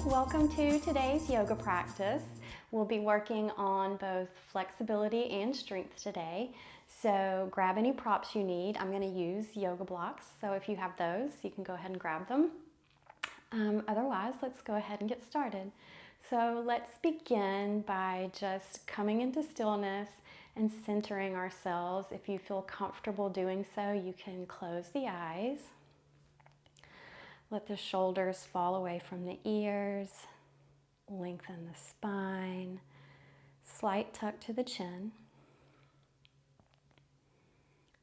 Welcome to today's yoga practice. We'll be working on both flexibility and strength today. So grab any props you need. I'm going to use yoga blocks, so if you have those, you can go ahead and grab them. Otherwise, let's go ahead and get started. So let's begin by just coming into stillness and centering ourselves. If you feel comfortable doing so, you can close the eyes. Let the shoulders fall away from the ears. Lengthen the spine. Slight tuck to the chin.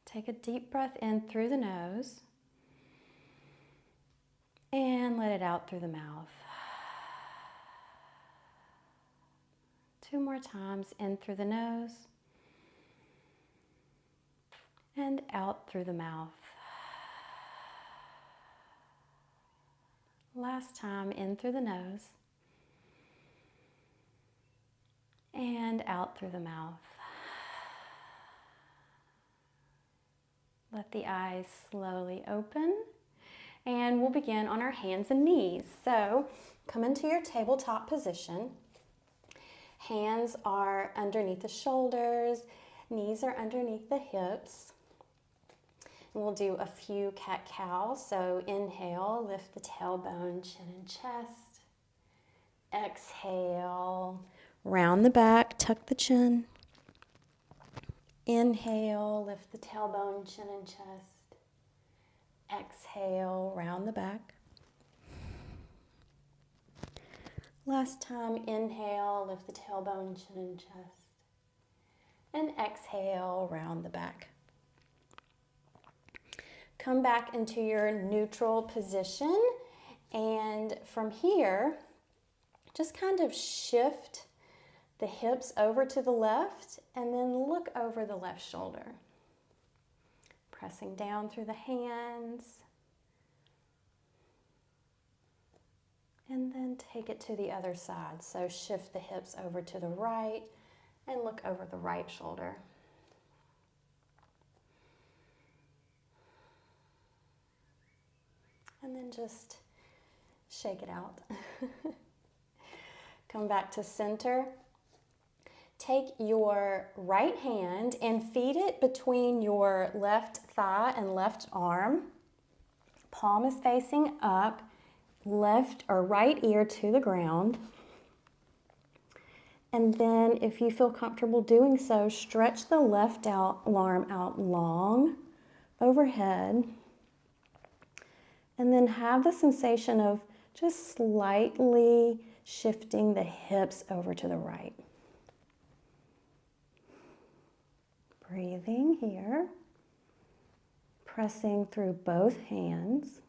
Take a deep breath in through the nose. And let it out through the mouth. 2 more times, in through the nose. And out through the mouth. Last time, in through the nose. And out through the mouth. Let the eyes slowly open. And we'll begin on our hands and knees. So come into your tabletop position. Hands are underneath the shoulders. Knees are underneath the hips. And we'll do a few cat-cow. So inhale, lift the tailbone, chin and chest. Exhale, round the back, tuck the chin. Inhale, lift the tailbone, chin and chest. Exhale, round the back. Last time, inhale, lift the tailbone, chin and chest. And exhale, round the back. Come back into your neutral position, and from here, just kind of shift the hips over to the left and then look over the left shoulder. Pressing down through the hands, and then take it to the other side. So shift the hips over to the right and look over the right shoulder. And then just shake it out. Come back to center. Take your right hand and feed it between your left thigh and left arm. Palm is facing up, left or right ear to the ground. And then if you feel comfortable doing so, stretch the left arm out long overhead. And then have the sensation of just slightly shifting the hips over to the right. Breathing here. Pressing through both hands.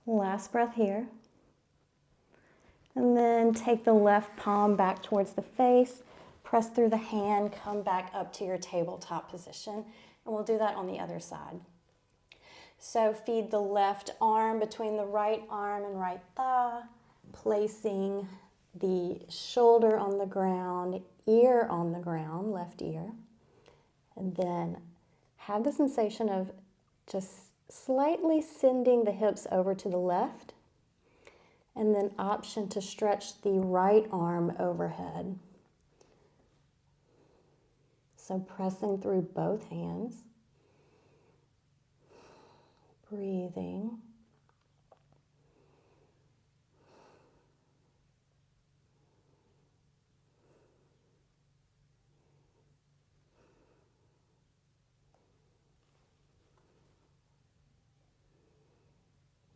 Last breath here. And then take the left palm back towards the face, press through the hand, come back up to your tabletop position, and we'll do that on the other side. So feed the left arm between the right arm and right thigh, placing the shoulder on the ground, ear on the ground, left ear, and then have the sensation of just slightly sending the hips over to the left. And then option to stretch the right arm overhead. So pressing through both hands. Breathing.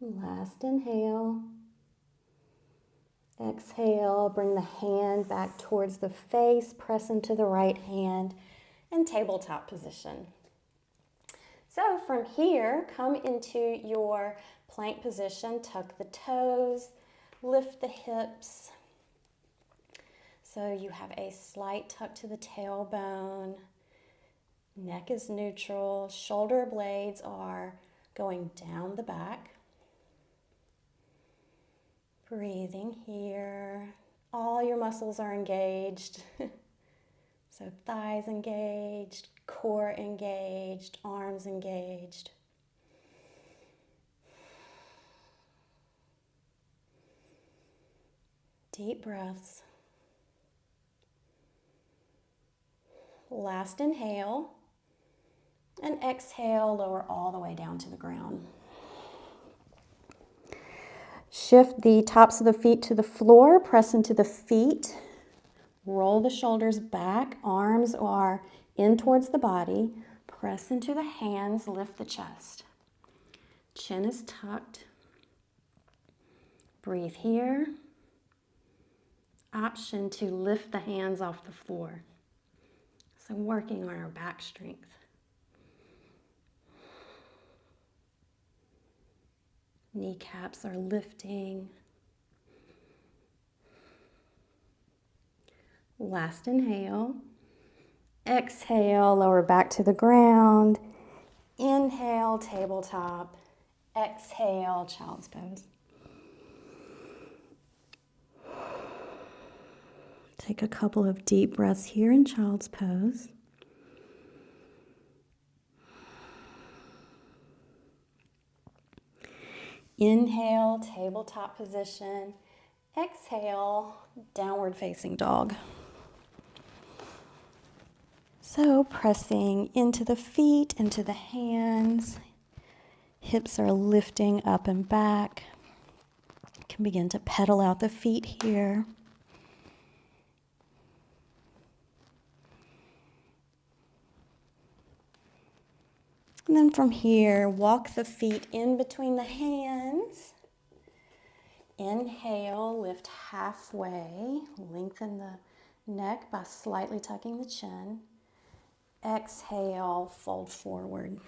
Last inhale. Exhale, bring the hand back towards the face, press into the right hand, and tabletop position. So from here, come into your plank position, tuck the toes, lift the hips. So you have a slight tuck to the tailbone, neck is neutral, shoulder blades are going down the back. Breathing here. All your muscles are engaged. So thighs engaged, core engaged, arms engaged. Deep breaths. Last inhale, and exhale, lower all the way down to the ground. Shift the tops of the feet to the floor, press into the feet, roll the shoulders back, arms are in towards the body, press into the hands, lift the chest. Chin is tucked. Breathe here. Option to lift the hands off the floor. So working on our back strength. Kneecaps are lifting. Last inhale. Exhale, lower back to the ground. Inhale, tabletop. Exhale, child's pose. Take a couple of deep breaths here in child's pose. Inhale, tabletop position. Exhale, downward facing dog. So pressing into the feet, into the hands. Hips are lifting up and back. You can begin to pedal out the feet here. And then from here, walk the feet in between the hands. Inhale, lift halfway. Lengthen the neck by slightly tucking the chin. Exhale, fold forward.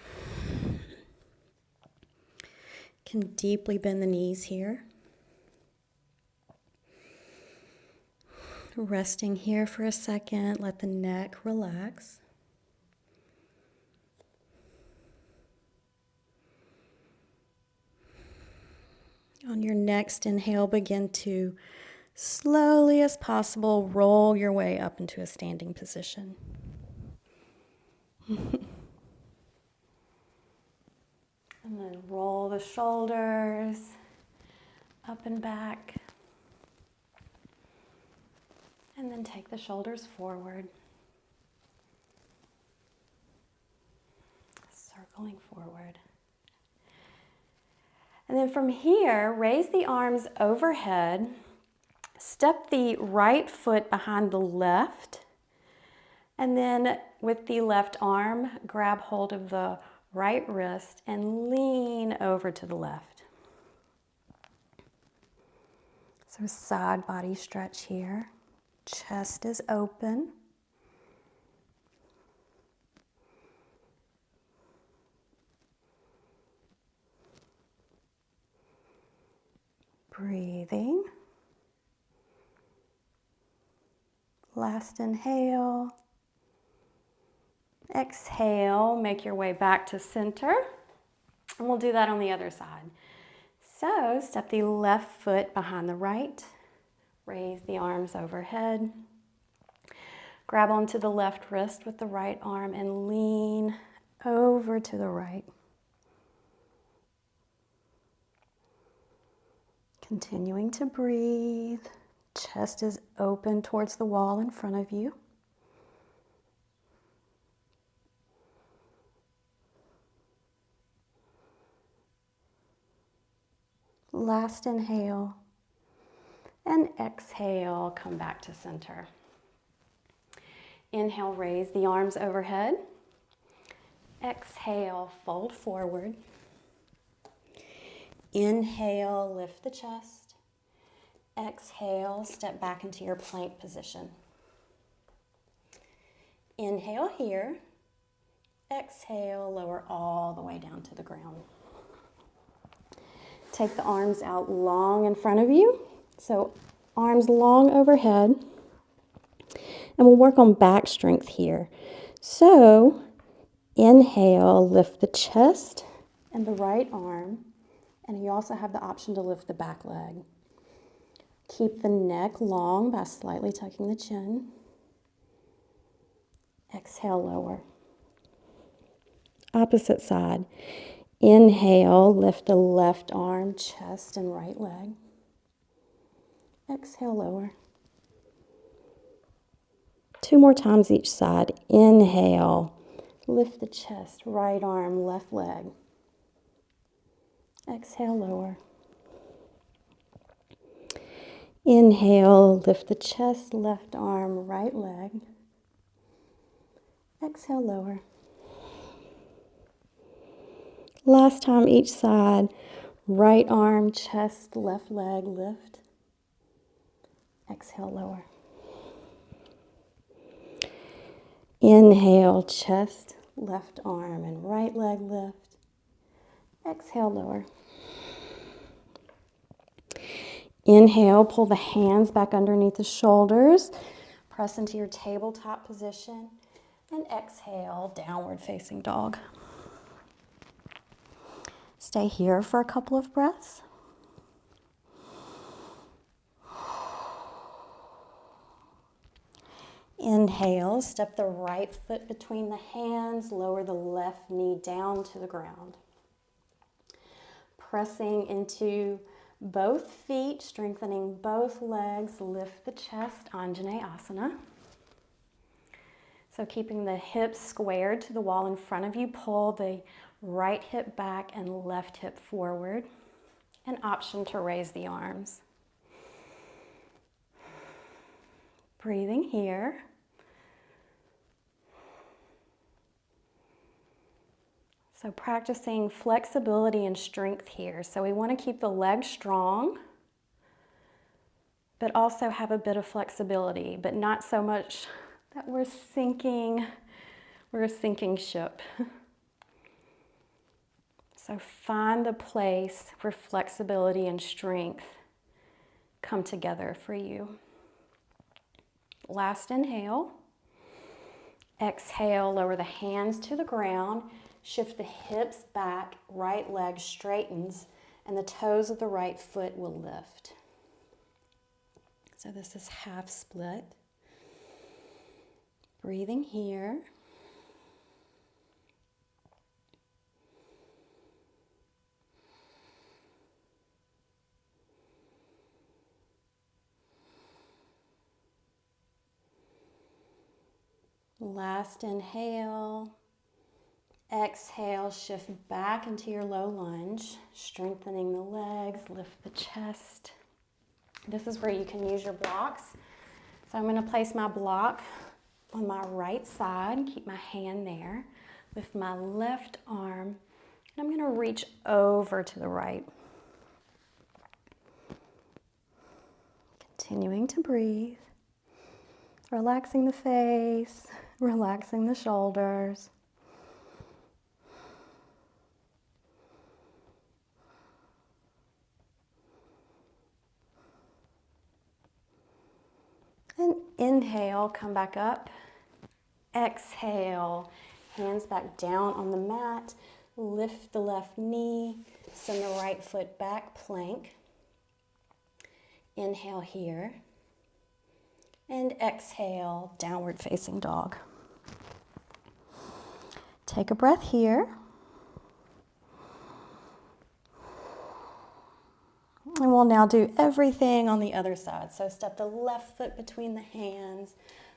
Can deeply bend the knees here. Resting here for a second, let the neck relax. On your next inhale, begin to slowly as possible roll your way up into a standing position. And then roll the shoulders up and back. And then take the shoulders forward. Circling forward. And then from here, raise the arms overhead. Step the right foot behind the left. And then with the left arm, grab hold of the right wrist and lean over to the left. So side body stretch here. Chest is open. Breathing. Last inhale. Exhale, make your way back to center. And we'll do that on the other side. So step the left foot behind the right. Raise the arms overhead. Grab onto the left wrist with the right arm and lean over to the right. Continuing to breathe. Chest is open towards the wall in front of you. Last inhale. And exhale, come back to center. Inhale, raise the arms overhead. Exhale, fold forward. Inhale, lift the chest. Exhale, step back into your plank position. Inhale here. Exhale, lower all the way down to the ground. Take the arms out long in front of you. So arms long overhead. And we'll work on back strength here. So inhale, lift the chest and the right arm. And you also have the option to lift the back leg. Keep the neck long by slightly tucking the chin. Exhale, lower. Opposite side. Inhale, lift the left arm, chest, and right leg. Exhale, lower. 2 more times each side. Inhale, lift the chest, right arm, left leg. Exhale, lower. Inhale, lift the chest, left arm, right leg. Exhale, lower. Last time each side. Right arm, chest, left leg, lift. Exhale, lower. Inhale, chest, left arm, and right leg, lift. Exhale, lower. Inhale, pull the hands back underneath the shoulders. Press into your tabletop position. And exhale, downward facing dog. Stay here for a couple of breaths. Inhale, step the right foot between the hands, lower the left knee down to the ground. Pressing into both feet, strengthening both legs, lift the chest, Anjaneyasana. So keeping the hips squared to the wall in front of you, pull the right hip back and left hip forward. An option to raise the arms. Breathing here. So practicing flexibility and strength here. So we want to keep the legs strong, but also have a bit of flexibility, but not so much that we're a sinking ship. So find the place where flexibility and strength come together for you. Last inhale. Exhale, lower the hands to the ground. Shift the hips back, right leg straightens, and the toes of the right foot will lift. So this is half split. Breathing here. Last inhale. Exhale, shift back into your low lunge, strengthening the legs, lift the chest. This is where you can use your blocks. So I'm going to place my block on my right side, keep my hand there, lift my left arm, and I'm going to reach over to the right. Continuing to breathe, relaxing the face, relaxing the shoulders. And inhale, come back up. Exhale, hands back down on the mat. Lift the left knee, send the right foot back, plank. Inhale here. And exhale, downward facing dog. Take a breath here. And we'll now do everything on the other side. So step the left foot between the hands,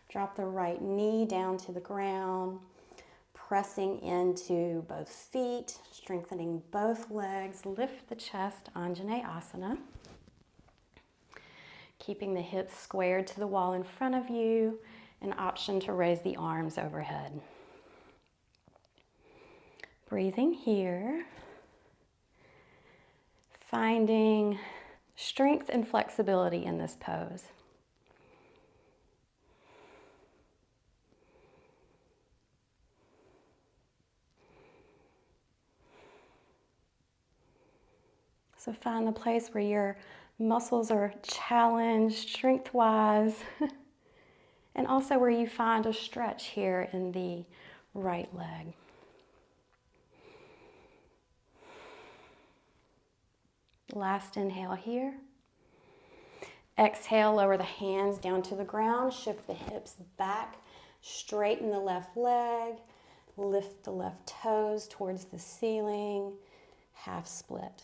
drop the right knee down to the ground, pressing into both feet, strengthening both legs, lift the chest, Anjaneyasana. Keeping the hips squared to the wall in front of you, an option to raise the arms overhead. Breathing here. Finding strength and flexibility in this pose. So find the place where your muscles are challenged strength-wise, and also where you find a stretch here in the right leg. Last inhale here. Exhale, lower the hands down to the ground, shift the hips back, Straighten the left leg, lift the left toes towards the ceiling, half split.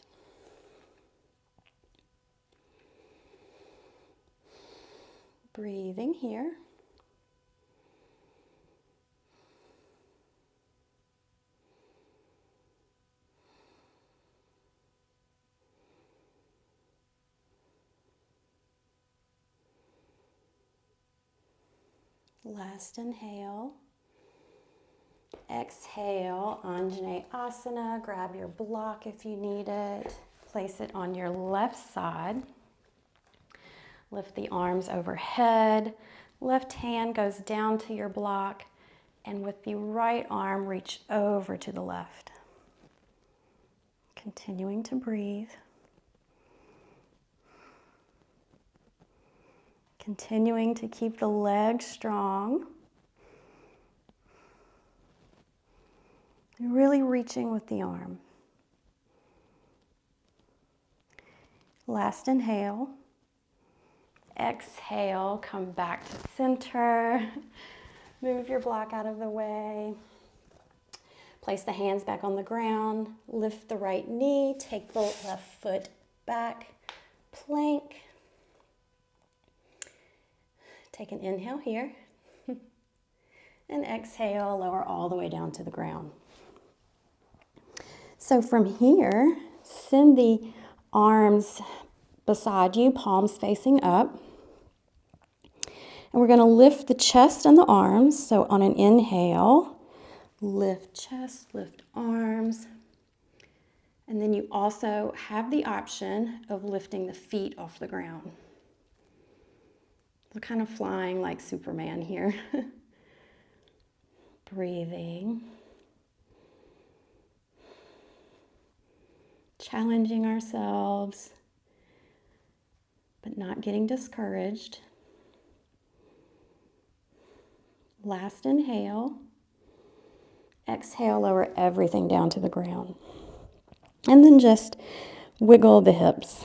Breathing here. Last inhale. Exhale, Anjaneyasana. Grab your block if you need it. Place it on your left side. Lift the arms overhead. Left hand goes down to your block, and with the right arm, reach over to the left. Continuing to breathe. Continuing to keep the legs strong. And really reaching with the arm. Last inhale. Exhale, come back to center. Move your block out of the way. Place the hands back on the ground. Lift the right knee. Take the left foot back. Plank. Take an inhale here. And exhale, lower all the way down to the ground. So from here, send the arms beside you, palms facing up. And we're going to lift the chest and the arms. So on an inhale, lift chest, lift arms. And then you also have the option of lifting the feet off the ground. We're kind of flying like Superman here. Breathing. Challenging ourselves, but not getting discouraged. Last inhale. Exhale, lower everything down to the ground. And then just wiggle the hips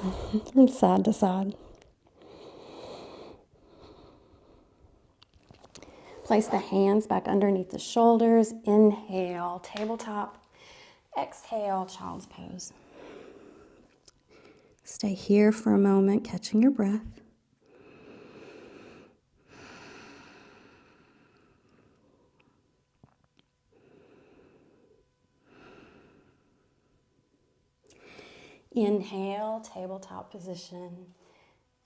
from side to side. Place the hands back underneath the shoulders. Inhale, tabletop. Exhale, child's pose. Stay here for a moment, catching your breath. Inhale, tabletop position.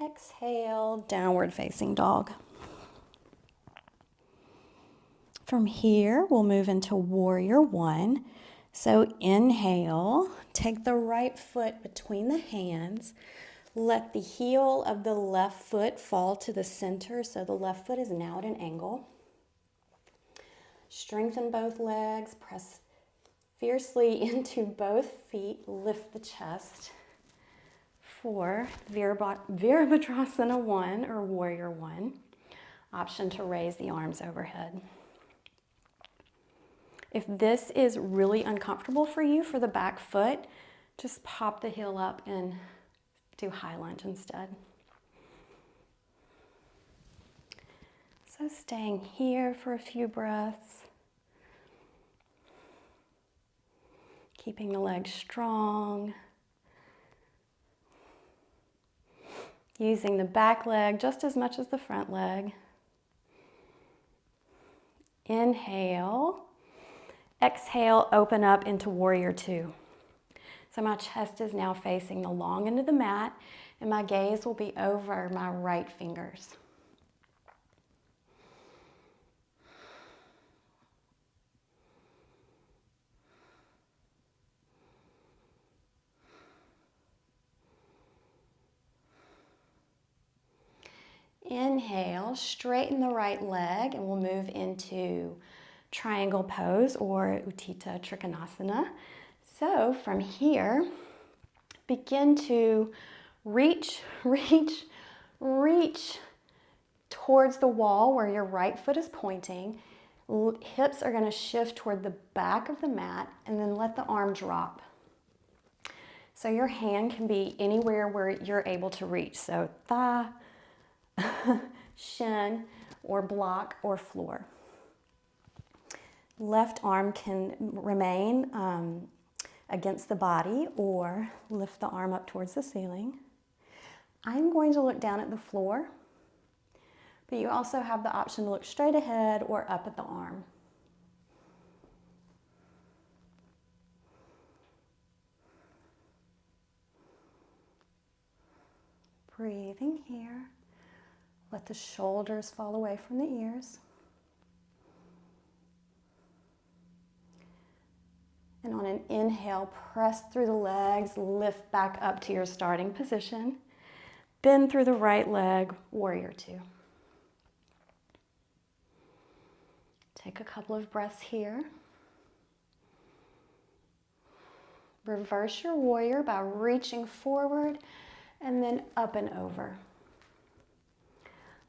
Exhale, downward facing dog. From here, we'll move into warrior one. So inhale, take the right foot between the hands. Let the heel of the left foot fall to the center, so the left foot is now at an angle. Strengthen both legs, press fiercely into both feet, lift the chest for Virabhadrasana 1 or warrior 1. Option to raise the arms overhead. If this is really uncomfortable for you for the back foot, just pop the heel up and do high lunge instead. So staying here for a few breaths. Keeping the legs strong. Using the back leg just as much as the front leg. Inhale. Exhale, open up into warrior 2. So my chest is now facing the long end of the mat, and my gaze will be over my right fingers. Inhale, straighten the right leg, and we'll move into triangle pose or Utthita Trikonasana. So from here, begin to reach towards the wall where your right foot is pointing. Hips are going to shift toward the back of the mat, and then let the arm drop. So your hand can be anywhere where you're able to reach. So thigh, shin, or block, or floor. Left arm can remain against the body or lift the arm up towards the ceiling. I'm going to look down at the floor, but you also have the option to look straight ahead or up at the arm. Breathing here. Let the shoulders fall away from the ears. And on an inhale, press through the legs, lift back up to your starting position. Bend through the right leg, warrior two. Take a couple of breaths here. Reverse your warrior by reaching forward and then up and over.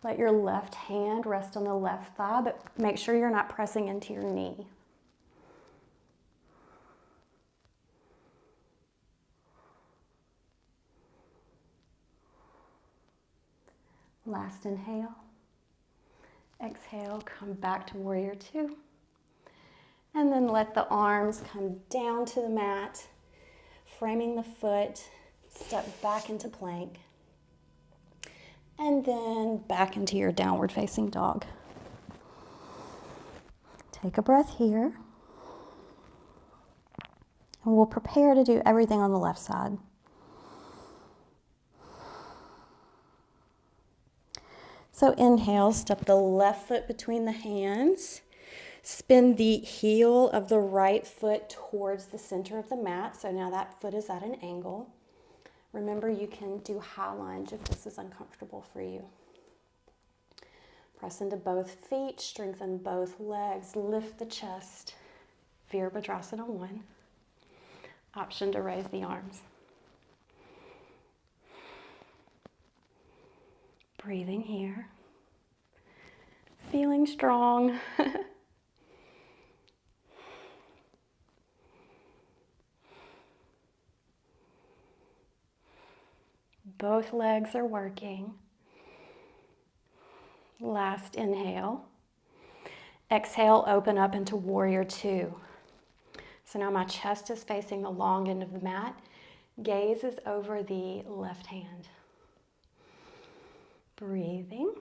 Let your left hand rest on the left thigh, but make sure you're not pressing into your knee. Last inhale. Exhale, come back to warrior two. And then let the arms come down to the mat, framing the foot, step back into plank. And then back into your downward facing dog. Take a breath here. And we'll prepare to do everything on the left side. So inhale, step the left foot between the hands. Spin the heel of the right foot towards the center of the mat. So now that foot is at an angle. Remember, you can do high lunge if this is uncomfortable for you. Press into both feet, strengthen both legs, lift the chest. Virabhadrasana 1. Option to raise the arms. Breathing here. Feeling strong. Both legs are working. Last inhale. Exhale, open up into warrior two. So now my chest is facing the long end of the mat. Gaze is over the left hand. Breathing.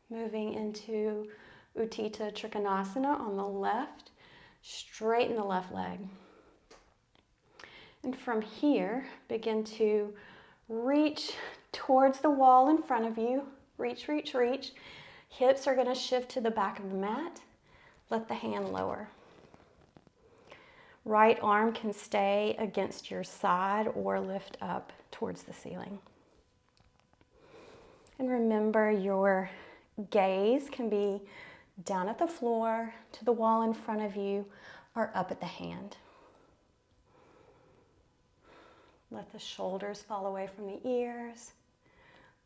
Moving into Utthita Trikonasana on the left. Straighten the left leg. And from here, begin to reach towards the wall in front of you. Reach, reach, reach. Hips are going to shift to the back of the mat. Let the hand lower. Right arm can stay against your side or lift up towards the ceiling. And remember, your gaze can be down at the floor, to the wall in front of you, or up at the hand. Let the shoulders fall away from the ears.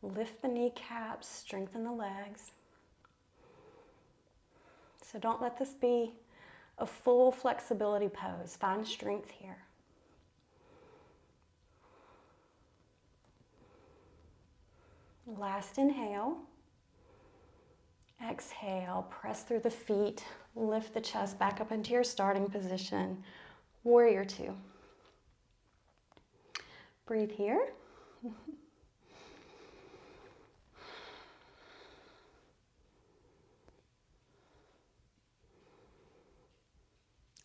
Lift the kneecaps, strengthen the legs. So don't let this be a full flexibility pose. Find strength here. Last inhale. Exhale, press through the feet, lift the chest back up into your starting position. Warrior two. Breathe here.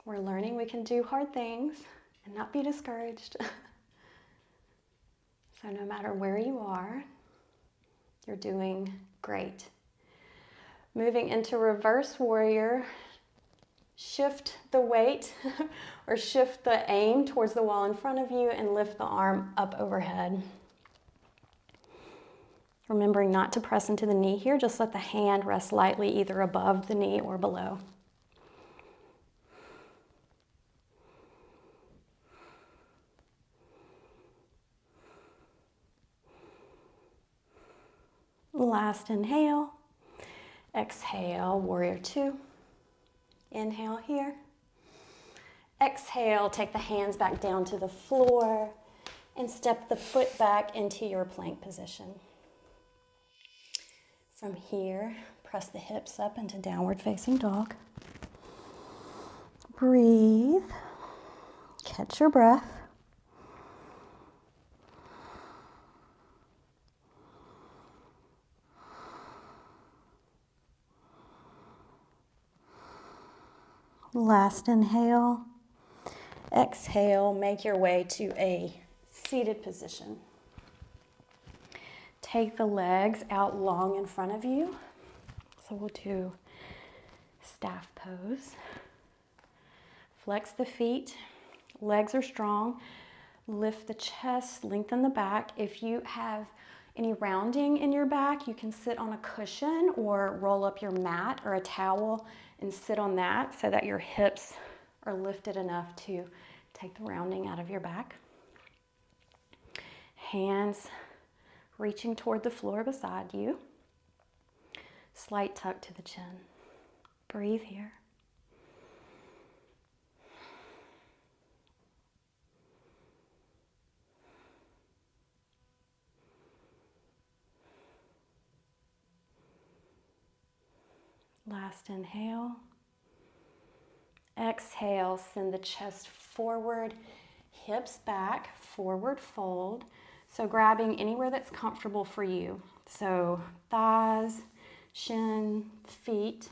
We're learning we can do hard things and not be discouraged. So no matter where you are, you're doing great. Moving into reverse warrior, shift the weight or shift the aim towards the wall in front of you and lift the arm up overhead. Remembering not to press into the knee here, just let the hand rest lightly either above the knee or below. Last inhale. Exhale, warrior two. Inhale here. Exhale, take the hands back down to the floor and step the foot back into your plank position. From here, press the hips up into downward facing dog. Breathe. Catch your breath. Last inhale. Exhale, make your way to a seated position. Take the legs out long in front of you. So we'll do staff pose. Flex the feet, legs are strong. Lift the chest, lengthen the back. If you have any rounding in your back, you can sit on a cushion or roll up your mat or a towel and sit on that so that your hips are lifted enough to take the rounding out of your back. Hands reaching toward the floor beside you. Slight tuck to the chin. Breathe here. Last inhale. Exhale, send the chest forward, hips back, forward fold. So grabbing anywhere that's comfortable for you. So thighs, shin, feet.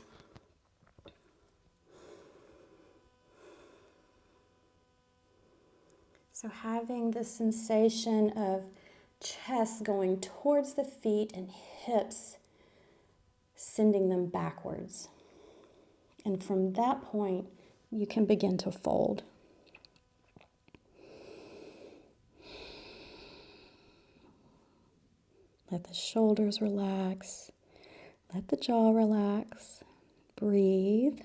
So having the sensation of chest going towards the feet and hips sending them backwards. And from that point, you can begin to fold. Let the shoulders relax. Let the jaw relax. Breathe.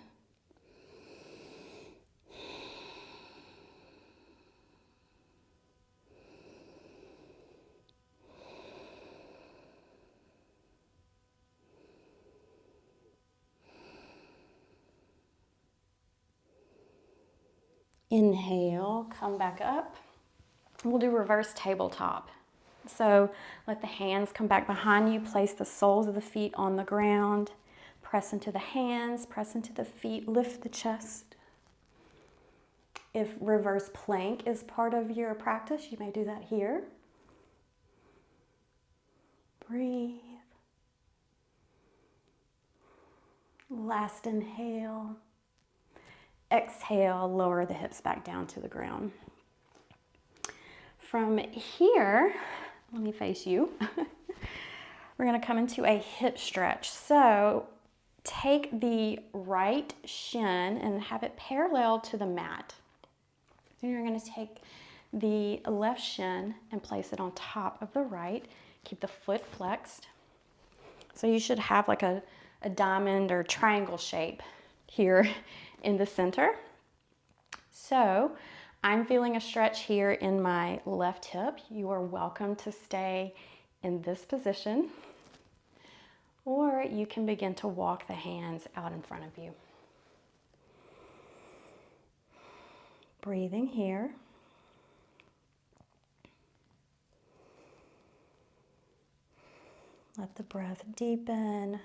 Inhale, come back up. We'll do reverse tabletop. So let the hands come back behind you. Place the soles of the feet on the ground. Press into the hands, press into the feet, lift the chest. If reverse plank is part of your practice, you may do that here. Breathe. Last inhale. Exhale, lower the hips back down to the ground. From here, let me face you. We're going to come into a hip stretch. So take the right shin and have it parallel to the mat. Then you're going to take the left shin and place it on top of the right. Keep the foot flexed. So you should have like a diamond or triangle shape here in the center. So I'm feeling a stretch here in my left hip. You are welcome to stay in this position, or you can begin to walk the hands out in front of you. Breathing here. Let the breath deepen.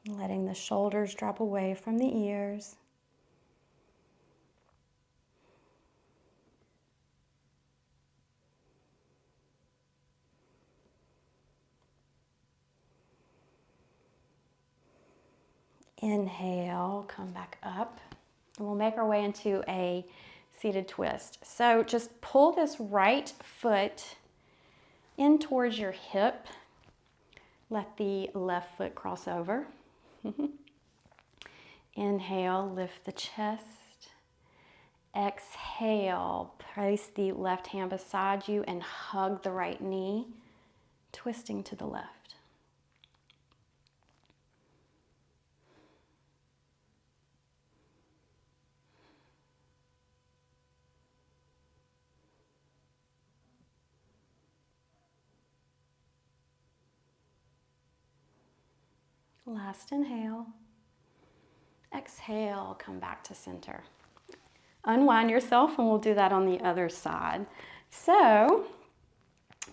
Letting the shoulders drop away from the ears. Inhale, come back up. And we'll make our way into a seated twist. So just pull this right foot in towards your hip. Let the left foot cross over. Inhale, lift the chest. Exhale, place the left hand beside you and hug the right knee, twisting to the left. Last inhale. Exhale, come back to center. Unwind yourself, and we'll do that on the other side. So,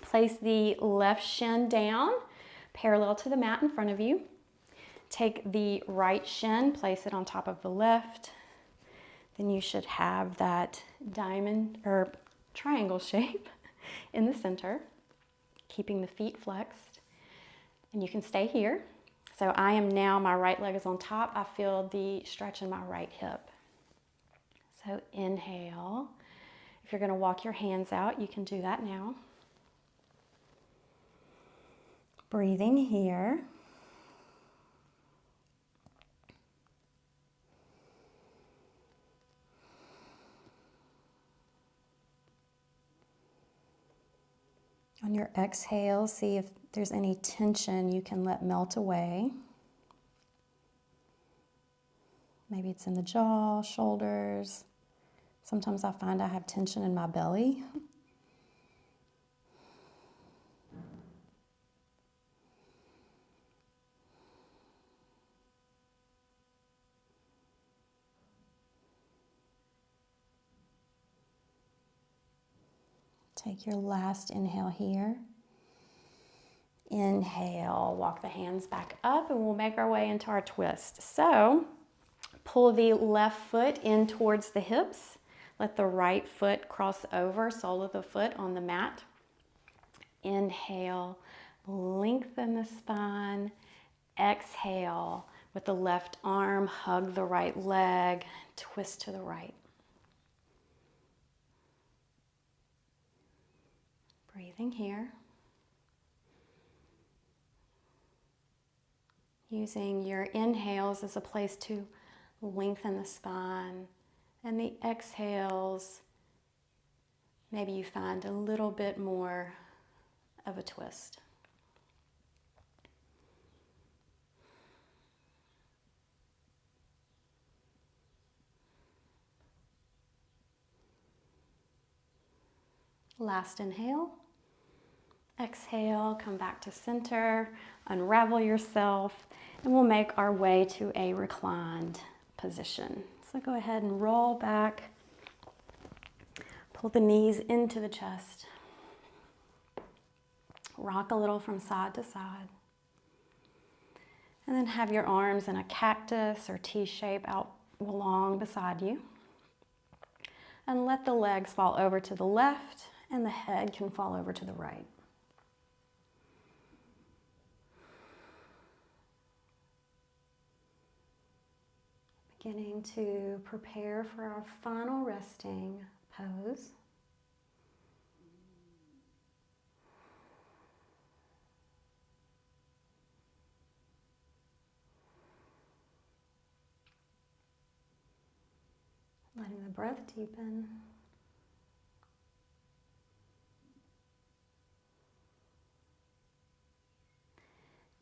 place the left shin down, parallel to the mat in front of you. Take the right shin, place it on top of the left. Then you should have that diamond or triangle shape in the center, keeping the feet flexed. And you can stay here. So I am now, my right leg is on top. I feel the stretch in my right hip. So inhale. If you're going to walk your hands out, you can do that now. Breathing here. On your exhale, see if there's any tension you can let melt away. Maybe it's in the jaw, shoulders. Sometimes I find I have tension in my belly. Take your last inhale here. Inhale, walk the hands back up, and we'll make our way into our twist. So, pull the left foot in towards the hips. Let the right foot cross over, sole of the foot on the mat. Inhale, lengthen the spine. Exhale, with the left arm, hug the right leg, twist to the right. Breathing here. Using your inhales as a place to lengthen the spine, and the exhales, maybe you find a little bit more of a twist. Last inhale. Exhale, come back to center, unravel yourself, and we'll make our way to a reclined position. So go ahead and roll back, pull the knees into the chest, rock a little from side to side, and then have your arms in a cactus or T shape out along beside you, and let the legs fall over to the left, and the head can fall over to the right. Beginning to prepare for our final resting pose. Letting the breath deepen.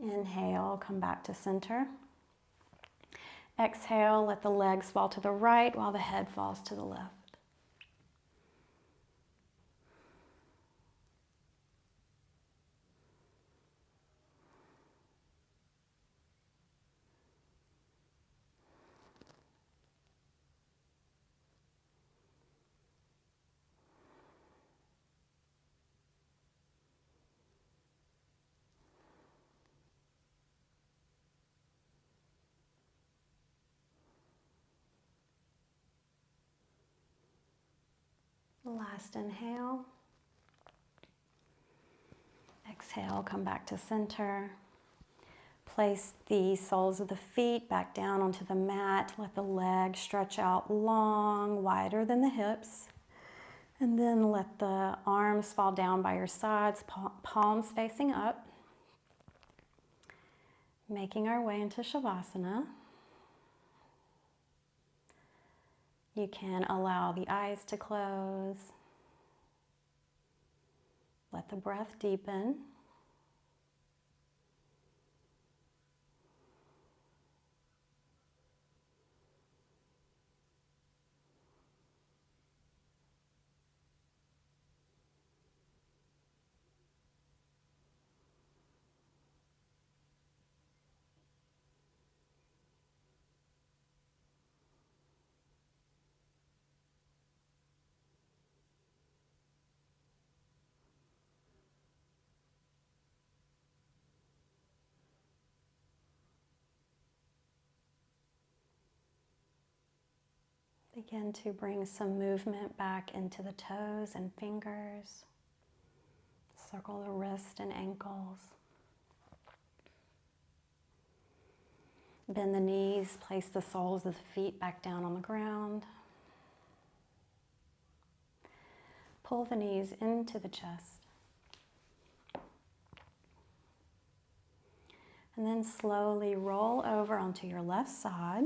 Inhale, come back to center. Exhale, let the legs fall to the right while the head falls to the left. Last inhale. Exhale, come back to center. Place the soles of the feet back down onto the mat. Let the legs stretch out long, wider than the hips. And then let the arms fall down by your sides, palms facing up. Making our way into Shavasana. You can allow the eyes to close. Let the breath deepen. Begin to bring some movement back into the toes and fingers. Circle the wrist and ankles. Bend the knees, place the soles of the feet back down on the ground. Pull the knees into the chest. And then slowly roll over onto your left side.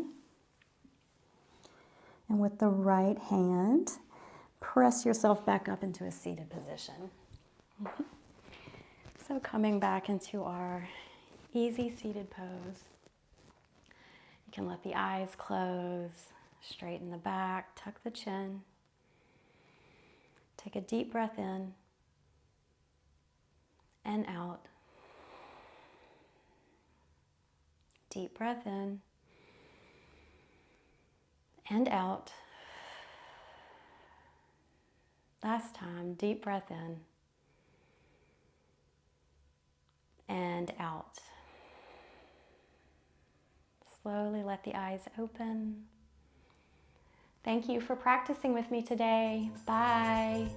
And with the right hand, press yourself back up into a seated position. So coming back into our easy seated pose. You can let the eyes close, straighten the back, tuck the chin. Take a deep breath in and out. Deep breath in and out. Last time, deep breath in and out. Slowly let the eyes open. Thank you for practicing with me today. Bye.